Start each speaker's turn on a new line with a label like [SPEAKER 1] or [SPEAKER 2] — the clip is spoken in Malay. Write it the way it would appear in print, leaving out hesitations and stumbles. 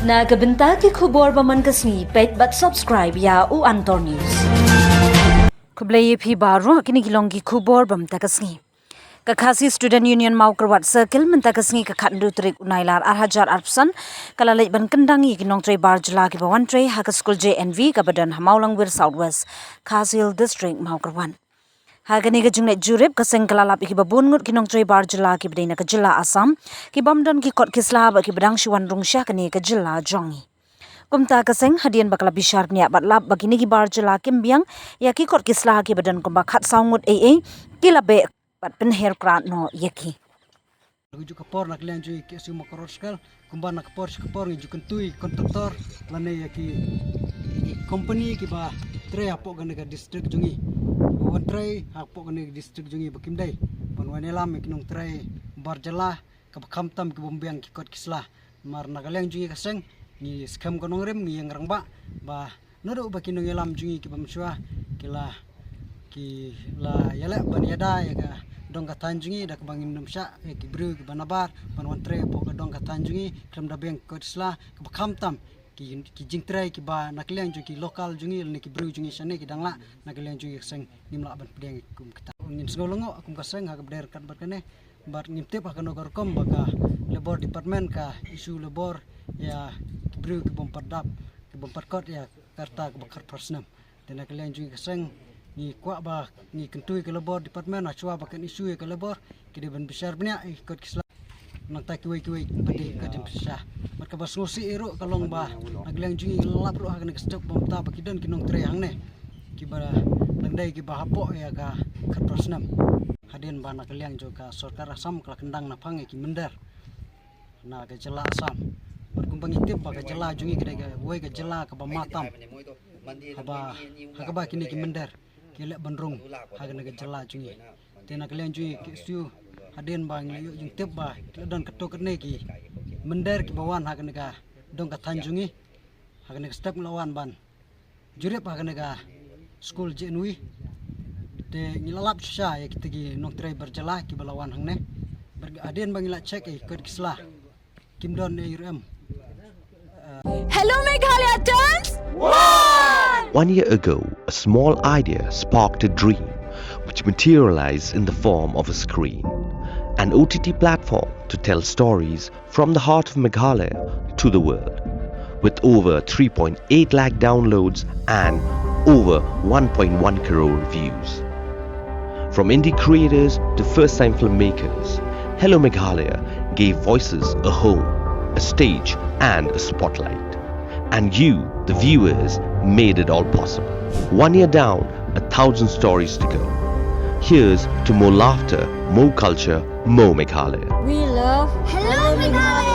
[SPEAKER 1] Nagabenta ki khubor baman kasni pet but subscribe ya u Antor News. Kublai phi baru kini gilongi khubor bam takasni. KSU Student Union Mawkyrwat Circle mentakasni ke khandu trik unailar arhajar arpsan kalalai ban kendangi kinong trei bar jylla ki bawan trei hak school JNV kabadan Hamaulangwir Southwest KSU District Mawkyrwat. Hagani ke jungne jurib kaseng kalalap ki babun ngut kinong trei bar jylla ki badaina ke jylla Assam ki bamdan ki kot kisla ba ki badang shiwan rungsha kani ke jylla jongi. Kumta kaseng hadian bakala bishar niya batlap bagini ki bar jylla kim biang ya ki kot kisla ki badan kumba khat saungut ki labe bat Pynher krad no yaki.
[SPEAKER 2] Guju kapor nak lian jui KSU Mawkyrwat sekal kumba nak kapor ngi jukentui kontraktor lane yaki company ki ba trei apok gane ka district jungi wan trei apok gane district jungi bakimdai panwan elam ki nong trei bar jylla ka khamtam ki bombiang ki kot kisla mar nak lian jungi kaseng ni skam konong rem ngi yang rangba ba nodo bakinong elam jungi ki bamsua kila ki la yala ban yada ya ka dong ka tanjungi dak bangin numsha ki bru ki banabar panwan trei po ka dong ka tanjungi kram da beng ko isla ka khamtam ki jing trei ki ba nakliang ju ki lokal jungi ne ki bru jungi sane ki dangla nakliang ju seng nimla ban pedeng kum kita ngin sgolongo akum ka seng ha ka bder kat barkane bar ngimte pa kano garkom baka labor department ka isu labor ya ki bru ki bom padap ki bom padkot ya karta ka bakar persnam dan nakliang ju ka seng ni kwa ba ni kentui ke labor department achua ba kan isu ke labor kidi ban besar bnya ikut kisla nang ta kiwai padi ka jam sah marka bas ngosi ero kalong ba naglang jungi lap ro ha kan stop bom ta ba kidan kinong tre hang ne ki ba nangdai ki ba hapo ya ka khatrosnam hadin ba nakliang jo ka sarkar Assam kala kendang na phang ki mender na ka jylla Assam berkumpang itip ba ka jylla jungi kidai ka woi ka jylla ka ba matam haba hakaba kini ki mender kelak bandrung hagan ke jylla jungi tena kalian jungi KSU hadin bang yuk jung tip ba dan ketok ne ki mender ki bawan hagan ka dong ka tanjungi hagan ke step lawan ban jurip hagan ka school JNV te ngilalap sha ya kita ki nok trei berjala ki balawan hang ne hadin bang ila check kod kisla kimdon urm.
[SPEAKER 3] Hello Meghalaya turns
[SPEAKER 4] 1 year ago, a small idea sparked a dream which materialized in the form of a screen, an OTT platform to tell stories from the heart of Meghalaya to the world. With over 3.8 lakh downloads and over 1.1 crore views. From indie creators to first-time filmmakers, Hello Meghalaya gave voices a home, a stage and a spotlight. And you, the viewers, made it all possible. 1 year down, 1,000 stories to go. Here's to more laughter, more culture, more Meghalaya.
[SPEAKER 3] We love Hello Meghalaya.